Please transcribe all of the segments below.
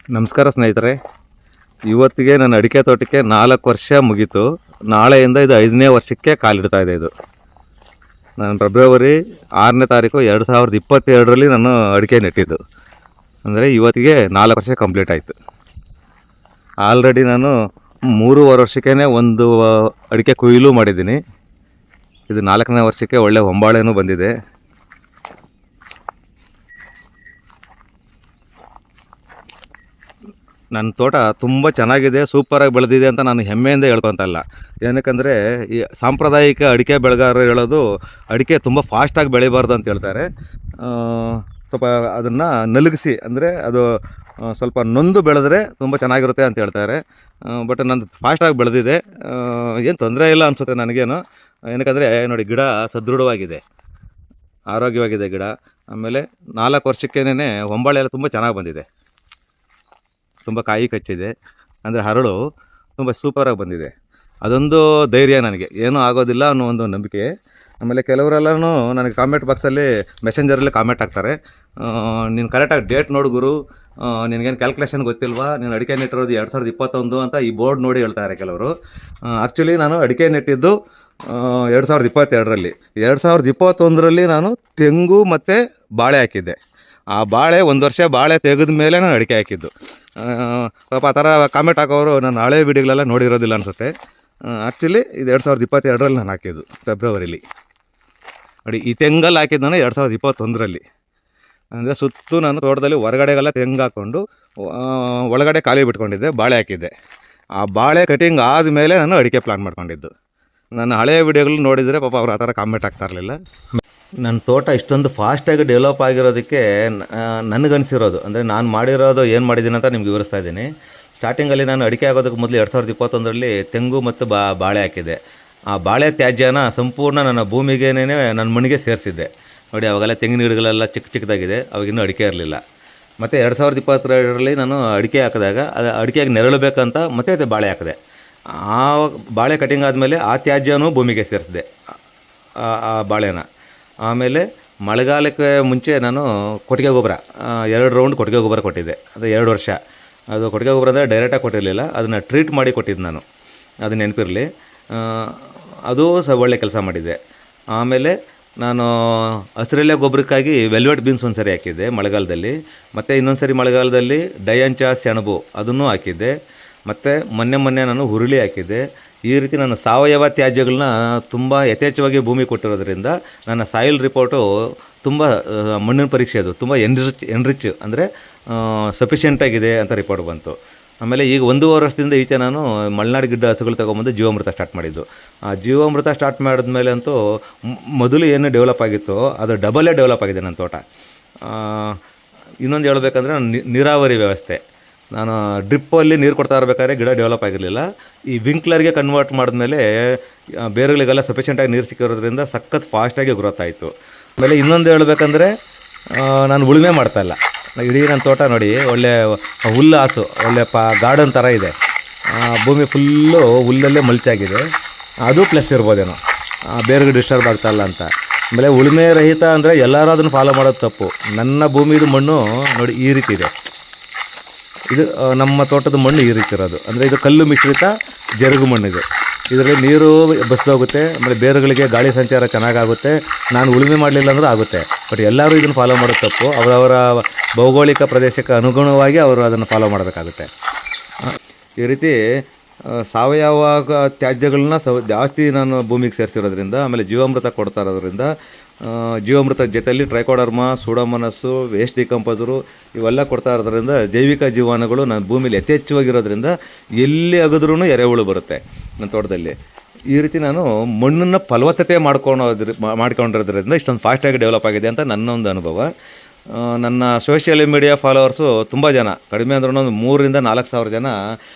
ನಮಸ್ಕಾರ ಸ್ನೇಹಿತರೆ. ಇವತ್ತಿಗೆ ನನ್ನ ಅಡಿಕೆ ತೋಟಕ್ಕೆ 4 ವರ್ಷ ಮುಗೀತು. ನಾಳೆಯಿಂದ ಇದು 5ನೇ ವರ್ಷಕ್ಕೆ ಕಾಲಿಡ್ತಾ ಇದೆ. ಇದು ನಾನು ಫೆಬ್ರವರಿ 6ನೇ ತಾರೀಕು 2022ರಲ್ಲಿ ನಾನು ಅಡಿಕೆ ನೆಟ್ಟಿದ್ದು. ಅಂದರೆ ಇವತ್ತಿಗೆ 4 ವರ್ಷ ಕಂಪ್ಲೀಟ್ ಆಯಿತು. ಆಲ್ರೆಡಿ ನಾನು 3.5 ವರ್ಷಕ್ಕೇ ಒಂದು ಅಡಿಕೆ ಕೊಯ್ಲು ಮಾಡಿದ್ದೀನಿ. ಇದು 4ನೇ ವರ್ಷಕ್ಕೆ ಒಳ್ಳೆ ಹೊಂಬಾಳೆನೂ ಬಂದಿದೆ. ನನ್ನ ತೋಟ ತುಂಬ ಚೆನ್ನಾಗಿದೆ, ಸೂಪರಾಗಿ ಬೆಳೆದಿದೆ ಅಂತ ನಾನು ಹೆಮ್ಮೆಯಿಂದ ಹೇಳ್ಕೊತಲ್ಲ. ಏನಕ್ಕಂದರೆ ಈ ಸಾಂಪ್ರದಾಯಿಕ ಅಡಿಕೆ ಬೆಳೆಗಾರರು ಹೇಳೋದು ಅಡಿಕೆ ತುಂಬ ಫಾಸ್ಟಾಗಿ ಬೆಳಿಬಾರ್ದು ಅಂತ ಹೇಳ್ತಾರೆ. ಸ್ವಲ್ಪ ಅದನ್ನು ನಲುಗಿಸಿ, ಅಂದರೆ ಅದು ಸ್ವಲ್ಪ ನೊಂದು ಬೆಳೆದ್ರೆ ತುಂಬ ಚೆನ್ನಾಗಿರುತ್ತೆ ಅಂತ ಹೇಳ್ತಾರೆ. ಬಟ್ ನಂದು ಫಾಸ್ಟಾಗಿ ಬೆಳೆದಿದೆ, ಏನು ತೊಂದರೆ ಇಲ್ಲ ಅನಿಸುತ್ತೆ ನನಗೇನು. ಏನಕ್ಕಂದರೆ ನೋಡಿ, ಗಿಡ ಸದೃಢವಾಗಿದೆ, ಆರೋಗ್ಯವಾಗಿದೆ ಗಿಡ. ಆಮೇಲೆ 4 ವರ್ಷಕ್ಕೇನೆ ಹೊಂಬಾಳೆ ಎಲ್ಲ ತುಂಬ ಚೆನ್ನಾಗಿ ಬಂದಿದೆ, ತುಂಬ ಕಾಯಿ ಕಚ್ಚಿದೆ, ಅಂದರೆ ಹರಳು ತುಂಬ ಸೂಪರಾಗಿ ಬಂದಿದೆ. ಅದೊಂದು ಧೈರ್ಯ ನನಗೆ, ಏನೂ ಆಗೋದಿಲ್ಲ ಅನ್ನೋ ಒಂದು ನಂಬಿಕೆ. ಆಮೇಲೆ ಕೆಲವರೆಲ್ಲನೂ ನನಗೆ ಕಾಮೆಂಟ್ ಬಾಕ್ಸಲ್ಲಿ ಮೆಸೆಂಜರಲ್ಲಿ ಕಾಮೆಂಟ್ ಹಾಕ್ತಾರೆ, ನೀನು ಕರೆಕ್ಟಾಗಿ ಡೇಟ್ ನೋಡು ಗುರು, ನಿನಗೇನು ಕ್ಯಾಲ್ಕುಲೇಷನ್ ಗೊತ್ತಿಲ್ವಾ, ನೀನು ಅಡಿಕೆ ನೆಟ್ಟಿರೋದು 2021 ಅಂತ ಈ ಬೋರ್ಡ್ ನೋಡಿ ಹೇಳ್ತಾರೆ ಕೆಲವರು. ಆ್ಯಕ್ಚುಲಿ ನಾನು ಅಡಿಕೆ ನೆಟ್ಟಿದ್ದು 2022ರಲ್ಲಿ. 2021ರಲ್ಲಿ ನಾನು ತೆಂಗು ಮತ್ತು ಬಾಳೆ ಹಾಕಿದ್ದೆ. ಆ ಬಾಳೆ 1 ವರ್ಷ ಬಾಳೆ ತೆಗೆದ ಮೇಲೆ ನಾನು ಅಡಿಕೆ ಹಾಕಿದ್ದು. ಪಾಪ ಆ ಥರ ಕಾಮೆಂಟ್ ಹಾಕೋರು ನನ್ನ ಹಳೆ ವೀಡಿಯೋಗಳೆಲ್ಲ ನೋಡಿರೋದಿಲ್ಲ ಅನಿಸುತ್ತೆ. ಆ್ಯಕ್ಚುಲಿ ಇದು 2022ರಲ್ಲಿ ನಾನು ಹಾಕಿದ್ದು, ಫೆಬ್ರವರಿಲಿ. ನೋಡಿ, ಈ ತೆಂಗಲ್ಲಿ ಹಾಕಿದ್ದು ನಾನು 2021ರಲ್ಲಿ. ಅಂದರೆ ಸುತ್ತು ನಾನು ತೋಟದಲ್ಲಿ ಹೊರಗಡೆಗೆಲ್ಲ ತೆಂಗು ಹಾಕ್ಕೊಂಡು ಒಳಗಡೆ ಖಾಲಿ ಬಿಟ್ಕೊಂಡಿದ್ದೆ, ಬಾಳೆ ಹಾಕಿದ್ದೆ. ಆ ಬಾಳೆ ಕಟಿಂಗ್ ಆದಮೇಲೆ ನಾನು ಅಡಿಕೆ ಪ್ಲಾನ್ ಮಾಡ್ಕೊಂಡಿದ್ದು. ನನ್ನ ಹಳೆಯ ವೀಡಿಯೋಗಳು ನೋಡಿದರೆ ಪಾಪ ಅವ್ರು ಆ ಥರ ಕಾಮೆಂಟ್ ಆಗ್ತಾ ಇರಲಿಲ್ಲ. ನನ್ನ ತೋಟ ಇಷ್ಟೊಂದು ಫಾಸ್ಟಾಗಿ ಡೆವಲಪ್ ಆಗಿರೋದಕ್ಕೆ ನನಗನ್ಸಿರೋದು, ಅಂದರೆ ನಾನು ಮಾಡಿರೋದು ಏನು ಮಾಡಿದ್ದೀನಿ ಅಂತ ನಿಮ್ಗೆ ವಿವರಿಸ್ತಾ ಇದ್ದೀನಿ. ಸ್ಟಾರ್ಟಿಂಗಲ್ಲಿ ನಾನು ಅಡಿಕೆ ಆಗೋದಕ್ಕೆ ಮೊದಲು 2021ರಲ್ಲಿ ತೆಂಗು ಮತ್ತು ಬಾಳೆ ಹಾಕಿದ್ದೆ. ಆ ಬಾಳೆ ತ್ಯಾಜ್ಯನ ಸಂಪೂರ್ಣ ನನ್ನ ಭೂಮಿಗೇನೇ ನನ್ನ ಮಣ್ಣಿಗೆ ಸೇರಿಸಿದ್ದೆ. ನೋಡಿ, ಅವಾಗೆಲ್ಲ ತೆಂಗಿನ ಗಿಡಗಳೆಲ್ಲ ಚಿಕ್ಕದಾಗಿದೆ, ಅವಾಗಿನ್ನೂ ಅಡಿಕೆ ಇರಲಿಲ್ಲ. ಮತ್ತು 2022ರಲ್ಲಿ ನಾನು ಅಡಿಕೆ ಹಾಕಿದಾಗ ಅದು ಅಡಿಕೆಗೆ ನೆರಳು ಬೇಕಂತ ಮತ್ತೆ ಬಾಳೆ ಹಾಕಿದೆ. ಆ ಬಾಳೆ ಕಟಿಂಗ್ ಆದಮೇಲೆ ಆ ತ್ಯಾಜ್ಯನೂ ಭೂಮಿಗೆ ಸೇರಿಸಿದೆ, ಆ ಬಾಳೆನ. ಆಮೇಲೆ ಮಳೆಗಾಲಕ್ಕೆ ಮುಂಚೆ ನಾನು ಕೊಟ್ಟಿಗೆ ಗೊಬ್ಬರ 2 ರೌಂಡ್ ಕೊಟ್ಟಿಗೆ ಗೊಬ್ಬರ ಕೊಟ್ಟಿದ್ದೆ. ಅದು 2 ವರ್ಷ. ಅದು ಕೊಟ್ಟಿಗೆ ಗೊಬ್ಬರ ಅಂದರೆ ಡೈರೆಕ್ಟಾಗಿ ಕೊಟ್ಟಿರಲಿಲ್ಲ, ಅದನ್ನು ಟ್ರೀಟ್ ಮಾಡಿ ಕೊಟ್ಟಿದ್ದು ನಾನು, ಅದು ನೆನಪಿರಲಿ. ಅದು ಒಳ್ಳೆ ಕೆಲಸ ಮಾಡಿದ್ದೆ. ಆಮೇಲೆ ನಾನು ಹಸಿರೆಲೆ ಗೊಬ್ಬರಕ್ಕಾಗಿ ವೆಲ್ವೆಟ್ ಬೀನ್ಸ್ ಒಂದು ಸರಿ ಹಾಕಿದ್ದೆ ಮಳೆಗಾಲದಲ್ಲಿ. ಮತ್ತು ಇನ್ನೊಂದು ಸರಿ ಮಳೆಗಾಲದಲ್ಲಿ ಡಯಾಂಚ ಸೆಣಬು ಅದನ್ನು ಹಾಕಿದ್ದೆ. ಮತ್ತು ಮೊನ್ನೆ ನಾನು ಹುರುಳಿ ಹಾಕಿದ್ದೆ. ಈ ರೀತಿ ನಾನು ಸಾವಯವ ತ್ಯಾಜ್ಯಗಳನ್ನ ತುಂಬ ಯಥೇಚ್ಛವಾಗಿ ಭೂಮಿ ಕೊಟ್ಟಿರೋದ್ರಿಂದ ನನ್ನ ಸಾಯಿಲ್ ರಿಪೋರ್ಟು ತುಂಬ ಮಣ್ಣಿನ ಪರೀಕ್ಷೆ ಅದು ತುಂಬ ಎನ್ರಿಚ್ ಅಂದರೆ ಸಫಿಷಿಯೆಂಟಾಗಿದೆ ಅಂತ ರಿಪೋರ್ಟ್ ಬಂತು. ಆಮೇಲೆ ಈಗ 1.5 ವರ್ಷದಿಂದ ಈಚೆ ನಾನು ಮಲೆನಾಡು ಗಿಡ್ಡ ಹಸುಗಳು ತೊಗೊಂಬಂದು ಜೀವಾಮೃತ ಸ್ಟಾರ್ಟ್ ಮಾಡಿದ್ದು. ಆ ಜೀವಾಮೃತ ಸ್ಟಾರ್ಟ್ ಮಾಡಿದ್ಮೇಲೆ ಅಂತೂ ಮೊದಲು ಏನು ಡೆವಲಪ್ ಆಗಿತ್ತೋ ಅದು ಡಬಲೇ ಡೆವಲಪ್ ಆಗಿದೆ ನನ್ನ ತೋಟ. ಇನ್ನೊಂದು ಹೇಳ್ಬೇಕಂದ್ರೆ ನೀರಾವರಿ ವ್ಯವಸ್ಥೆ, ನಾನು ಡ್ರಿಪ್ಪಲ್ಲಿ ನೀರು ಕೊಡ್ತಾ ಇರಬೇಕಾದ್ರೆ ಗಿಡ ಡೆವಲಪ್ ಆಗಿರಲಿಲ್ಲ. ಈ ವಿಂಕ್ಲರ್ಗೆ ಕನ್ವರ್ಟ್ ಮಾಡಿದ್ಮೇಲೆ ಬೇರುಗಳಿಗೆಲ್ಲ ಸಫಿಷಿಯೆಂಟಾಗಿ ನೀರು ಸಿಕ್ಕಿರೋದ್ರಿಂದ ಸಖತ್ ಫಾಸ್ಟಾಗಿ ಗ್ರೋತ್ ಆಯಿತು. ಆಮೇಲೆ ಇನ್ನೊಂದು ಹೇಳ್ಬೇಕಂದ್ರೆ ನಾನು ಉಳುಮೆ ಮಾಡ್ತಾಯಿಲ್ಲ. ಇಡೀ ನನ್ನ ತೋಟ ನೋಡಿ, ಒಳ್ಳೆ ಹುಲ್ಲು ಹಾಸು, ಒಳ್ಳೆ ಗಾರ್ಡನ್ ಥರ ಇದೆ. ಭೂಮಿ ಫುಲ್ಲು ಹುಲ್ಲಲ್ಲೇ ಮಲ್ಚಾಗಿದೆ. ಅದು ಪ್ಲಸ್ ಇರ್ಬೋದೇನೋ, ಬೇರೆಗೆ ಡಿಸ್ಟರ್ಬ್ ಆಗ್ತಾಯಿಲ್ಲ ಅಂತ. ಆಮೇಲೆ ಉಳುಮೆ ರಹಿತ ಅಂದರೆ ಎಲ್ಲರೂ ಅದನ್ನು ಫಾಲೋ ಮಾಡೋದು ತಪ್ಪು. ನನ್ನ ಭೂಮಿದು ಮಣ್ಣು ನೋಡಿ ಈ ರೀತಿ ಇದೆ. ಇದು ನಮ್ಮ ತೋಟದ ಮಣ್ಣು ಈ ರೀತಿ ಇರೋದು, ಅಂದರೆ ಇದು ಕಲ್ಲು ಮಿಶ್ರಿತ ಜರುಗು ಮಣ್ಣಿದೆ. ಇದರಲ್ಲಿ ನೀರು ಬಸ್ದೋಗುತ್ತೆ, ಆಮೇಲೆ ಬೇರುಗಳಿಗೆ ಗಾಳಿ ಸಂಚಾರ ಚೆನ್ನಾಗಾಗುತ್ತೆ. ನಾನು ಉಳುಮೆ ಮಾಡಲಿಲ್ಲ ಅಂದರೂ ಆಗುತ್ತೆ. ಬಟ್ ಎಲ್ಲರೂ ಇದನ್ನು ಫಾಲೋ ಮಾಡೋದು ತಪ್ಪು. ಅವರವರ ಭೌಗೋಳಿಕ ಪ್ರದೇಶಕ್ಕೆ ಅನುಗುಣವಾಗಿ ಅವರು ಅದನ್ನು ಫಾಲೋ ಮಾಡಬೇಕಾಗುತ್ತೆ. ಈ ರೀತಿ ಸಾವಯವ ತ್ಯಾಜ್ಯಗಳನ್ನ ಜಾಸ್ತಿ ನಾನು ಭೂಮಿಗೆ ಸೇರಿಸಿರೋದ್ರಿಂದ, ಆಮೇಲೆ ಜೀವಾಮೃತ ಕೊಡ್ತಾ ಇರೋದ್ರಿಂದ, ಜೀವಾಮೃತ ಜೊತೆಯಲ್ಲಿ ಟ್ರೈಕೋಡರ್ಮಾ, ಸೂಡೋಮೋನಾಸು, ವೇಸ್ಟ್ ಡಿಕಂಪೋಸರು ಇವೆಲ್ಲ ಕೊಡ್ತಾ ಇರೋದ್ರಿಂದ ಜೈವಿಕ ಜೀವಾಣುಗಳು ನನ್ನ ಭೂಮಿಲಿ ಯಥೇಚ್ಛವಾಗಿರೋದ್ರಿಂದ ಎಲ್ಲಿ ಅಗದ್ರೂ ಎರೆಹುಳು ಬರುತ್ತೆ ನನ್ನ ತೋಟದಲ್ಲಿ. ಈ ರೀತಿ ನಾನು ಮಣ್ಣನ್ನು ಫಲವತ್ತತೆ ಮಾಡ್ಕೊಂಡಿರೋದ್ರಿಂದ ಇಷ್ಟೊಂದು ಫಾಸ್ಟಾಗಿ ಡೆವಲಪ್ ಆಗಿದೆ ಅಂತ ನನ್ನೊಂದು ಅನುಭವ. ನನ್ನ ಸೋಷಿಯಲ್ ಮೀಡಿಯಾ ಫಾಲೋವರ್ಸು ತುಂಬ ಜನ, ಕಡಿಮೆ ಅಂದ್ರೂ ಒಂದು 3,000-4 ಸಾವಿರ ಜನ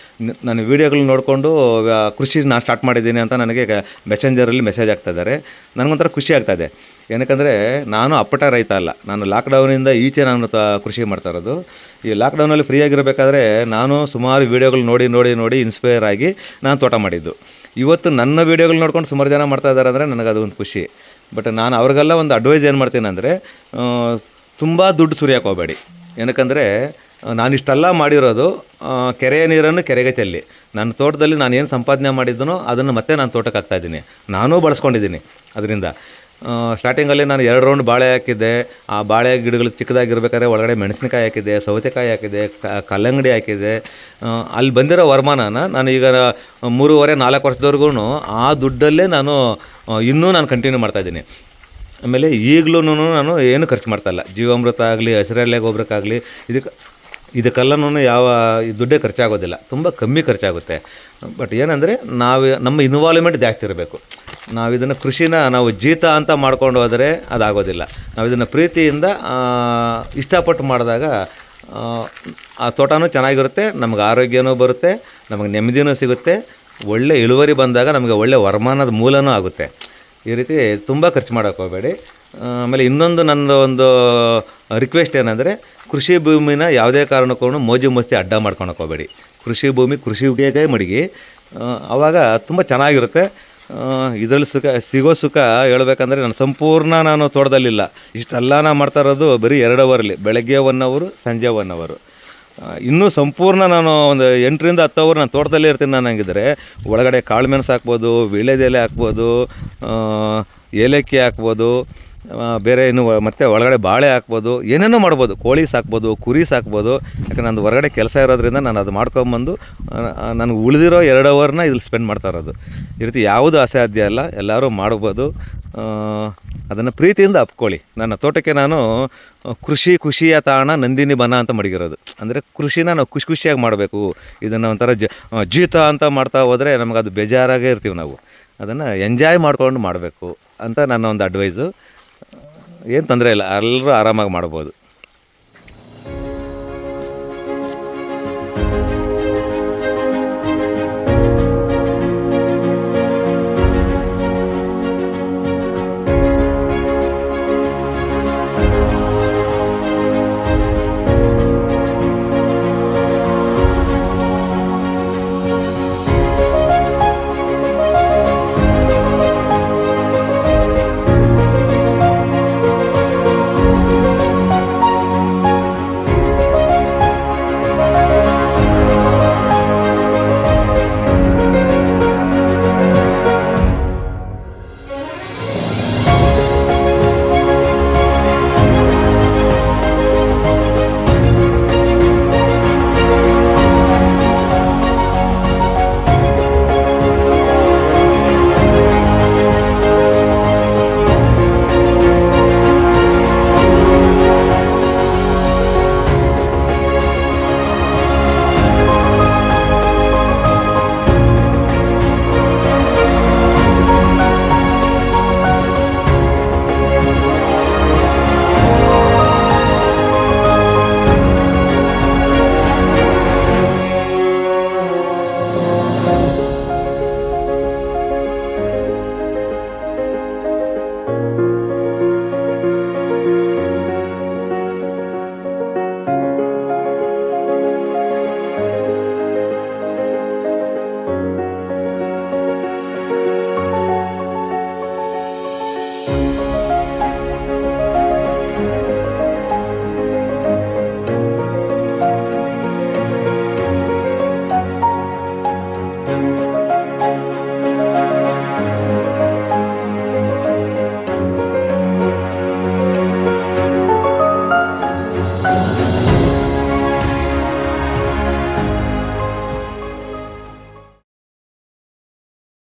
ನನ್ನ ವೀಡಿಯೋಗಳನ್ನ ನೋಡಿಕೊಂಡು ಕೃಷಿ ನಾನು ಸ್ಟಾರ್ಟ್ ಮಾಡಿದ್ದೀನಿ ಅಂತ ನನಗೆ ಮೆಸೆಂಜರಲ್ಲಿ ಮೆಸೇಜ್ ಆಗ್ತಾಯಿದ್ದಾರೆ. ನನಗೊಂಥರ ಖುಷಿ ಆಗ್ತಾಯಿದೆ. ಏನಕ್ಕಂದರೆ ನಾನು ಅಪ್ಪಟ ರೈತ ಅಲ್ಲ, ನಾನು ಲಾಕ್ಡೌನಿಂದ ಈಚೆ ನಾನು ಕೃಷಿ ಮಾಡ್ತಾ ಇರೋದು. ಈ ಲಾಕ್ಡೌನಲ್ಲಿ ಫ್ರೀಯಾಗಿರಬೇಕಾದ್ರೆ ನಾನು ಸುಮಾರು ವೀಡಿಯೋಗಳು ನೋಡಿ ಇನ್ಸ್ಪೈರ್ ಆಗಿ ನಾನು ತೋಟ ಮಾಡಿದ್ದು. ಇವತ್ತು ನನ್ನ ವೀಡಿಯೋಗಳು ನೋಡ್ಕೊಂಡು ಸುಮಾರು ಜನ ಮಾಡ್ತಾ ಇದ್ದಾರೆ ಅಂದರೆ ನನಗೆ ಅದು ಒಂದು ಖುಷಿ. ಬಟ್ ನಾನು ಅವ್ರಿಗೆಲ್ಲ ಒಂದು ಅಡ್ವೈಸ್ ಏನು ಮಾಡ್ತೀನಿ ಅಂದರೆ, ತುಂಬ ದುಡ್ಡು ಸುರಿಯೋಕೆ ಹೋಗಬೇಡಿ. ಏನಕ್ಕಂದರೆ ನಾನಿಷ್ಟೆಲ್ಲ ಮಾಡಿರೋದು ಕೆರೆಯ ನೀರನ್ನು ಕೆರೆಗೆ ಚೆಲ್ಲಿ ನನ್ನ ತೋಟದಲ್ಲಿ ನಾನು ಏನು ಸಂಪಾದನೆ ಮಾಡಿದ್ದನೋ ಅದನ್ನು ಮತ್ತೆ ನಾನು ತೋಟಕ್ಕೆ ಹಾಕ್ತಾಯಿದ್ದೀನಿ. ನಾನೂ ಬಳಸ್ಕೊಂಡಿದ್ದೀನಿ ಅದರಿಂದ. ಸ್ಟಾರ್ಟಿಂಗಲ್ಲಿ ನಾನು 2 ರೌಂಡ್ ಬಾಳೆ ಹಾಕಿದ್ದೆ. ಆ ಬಾಳೆ ಗಿಡಗಳು ಚಿಕ್ಕದಾಗಿರ್ಬೇಕಾದ್ರೆ ಒಳಗಡೆ ಮೆಣಸಿನಕಾಯಿ ಹಾಕಿದ್ದೆ, ಸೌತೆಕಾಯಿ ಹಾಕಿದ್ದೆ, ಕಲ್ಲಂಗಡಿ ಹಾಕಿದ್ದೆ. ಅಲ್ಲಿ ಬಂದಿರೋ ವರಮಾನನ ನಾನು ಈಗ 3.5-4 ವರ್ಷದವರೆಗೂ ಆ ದುಡ್ಡಲ್ಲೇ ನಾನು ಇನ್ನೂ ನಾನು ಕಂಟಿನ್ಯೂ ಮಾಡ್ತಾಯಿದ್ದೀನಿ. ಆಮೇಲೆ ಈಗಲೂ ನಾನು ಏನು ಖರ್ಚು ಮಾಡ್ತಾಯಿಲ್ಲ. ಜೀವಾಮೃತ ಆಗಲಿ, ಹಸಿರೆಲೆ ಗೊಬ್ಬರಕ್ಕಾಗಲಿ, ಇದಕ್ಕೆಲ್ಲನೂ ಯಾವ ದುಡ್ಡೇ ಖರ್ಚಾಗೋದಿಲ್ಲ, ತುಂಬ ಕಮ್ಮಿ ಖರ್ಚಾಗುತ್ತೆ. ಬಟ್ ಏನಂದರೆ ನಮ್ಮ ಇನ್ವಾಲ್ವ್ಮೆಂಟ್ ಜಾಸ್ತಿ ಇರಬೇಕು. ನಾವಿದನ್ನು ಕೃಷಿನ ನಾವು ಜೀತ ಅಂತ ಮಾಡ್ಕೊಂಡು ಹೋದರೆ ಅದಾಗೋದಿಲ್ಲ. ನಾವಿದನ್ನು ಪ್ರೀತಿಯಿಂದ ಇಷ್ಟಪಟ್ಟು ಮಾಡಿದಾಗ ಆ ತೋಟನೂ ಚೆನ್ನಾಗಿರುತ್ತೆ, ನಮ್ಗೆ ಆರೋಗ್ಯನೂ ಬರುತ್ತೆ, ನಮಗೆ ನೆಮ್ಮದಿನೂ ಸಿಗುತ್ತೆ, ಒಳ್ಳೆ ಇಳುವರಿ ಬಂದಾಗ ನಮಗೆ ಒಳ್ಳೆ ವರಮಾನದ ಮೂಲನೂ ಆಗುತ್ತೆ. ಈ ರೀತಿ ತುಂಬ ಖರ್ಚು ಮಾಡೋಕ್ಕೆ ಹೋಗಬೇಡಿ. ಆಮೇಲೆ ಇನ್ನೊಂದು ನನ್ನ ಒಂದು ರಿಕ್ವೆಸ್ಟ್ ಏನಂದರೆ, ಕೃಷಿ ಭೂಮಿನ ಯಾವುದೇ ಕಾರಣಕ್ಕೂ ಮೋಜು ಮಸ್ತಿ ಅಡ್ಡ ಮಾಡ್ಕೊಳಕ್ಕೆ ಹೋಗಬೇಡಿ. ಕೃಷಿ ಭೂಮಿ ಕೃಷಿಗೆ ಮಡಗಿ, ಆವಾಗ ತುಂಬ ಚೆನ್ನಾಗಿರುತ್ತೆ. ಇದರಲ್ಲಿ ಸಿಗೋ ಸುಖ ಹೇಳ್ಬೇಕಂದ್ರೆ ನಾನು ತೋಟದಲ್ಲಿಲ್ಲ. ಇಷ್ಟೆಲ್ಲ ನಾನು ಮಾಡ್ತಾ ಇರೋದು ಬರೀ 2 ಅವರಲ್ಲಿ, ಬೆಳಗ್ಗೆ 1 ಅವರು, ಸಂಜೆ 1 ಅವರು. ಇನ್ನೂ ಸಂಪೂರ್ಣ ನಾನು ಒಂದು 8ರಿಂದ 10 ಅವರ್ ನಾನು ತೋಟದಲ್ಲೇ ಇರ್ತೀನಿ. ನಾನು ಹಂಗಿದ್ರೆ ಒಳಗಡೆ ಕಾಳು ಮೆಣಸು ಹಾಕ್ಬೋದು, ವೀಳ್ಯದೆಲೆ ಹಾಕ್ಬೋದು, ಏಲಕ್ಕಿ ಹಾಕ್ಬೋದು, ಬೇರೆ ಇನ್ನು ಮತ್ತು ಒಳಗಡೆ ಬಾಳೆ ಹಾಕ್ಬೋದು, ಏನೇನೋ ಮಾಡ್ಬೋದು. ಕೋಳಿ ಸಾಕ್ಬೋದು, ಕುರಿ ಸಾಕ್ಬೋದು. ಯಾಕಂದ್ರೆ ನಂದು ಹೊರಗಡೆ ಕೆಲಸ ಇರೋದ್ರಿಂದ ನಾನು ಅದು ಮಾಡ್ಕೊಂಬಂದು ನನಗೆ ಉಳಿದಿರೋ 2 ಅವರ್ನ ಇಲ್ಲಿ ಸ್ಪೆಂಡ್ ಮಾಡ್ತಾ ಇರೋದು. ಈ ರೀತಿ ಯಾವುದು ಅಸಾಧ್ಯ ಅಲ್ಲ, ಎಲ್ಲರೂ ಮಾಡ್ಬೋದು. ಅದನ್ನು ಪ್ರೀತಿಯಿಂದ ಅಪ್ಕೊಳ್ಳಿ. ನನ್ನ ತೋಟಕ್ಕೆ ನಾನು ಖುಷಿಯ ತಾಣ ನಂದಿನಿ ಬನ ಅಂತ ಮಡಗಿರೋದು. ಅಂದರೆ ಕೃಷಿನ ನಾವು ಖುಷಿಯಾಗಿ ಮಾಡಬೇಕು. ಇದನ್ನು ಒಂಥರ ಜೀತ ಅಂತ ಮಾಡ್ತಾ ಹೋದರೆ ನಮಗದು ಬೇಜಾರಾಗೇ ಇರ್ತೀವಿ ನಾವು. ಅದನ್ನು ಎಂಜಾಯ್ ಮಾಡ್ಕೊಂಡು ಮಾಡಬೇಕು ಅಂತ ನನ್ನ ಒಂದು ಅಡ್ವೈಸು. ಏನು ತೊಂದರೆ ಇಲ್ಲ, ಎಲ್ಲರೂ ಆರಾಮಾಗಿ ಮಾಡ್ಬೋದು.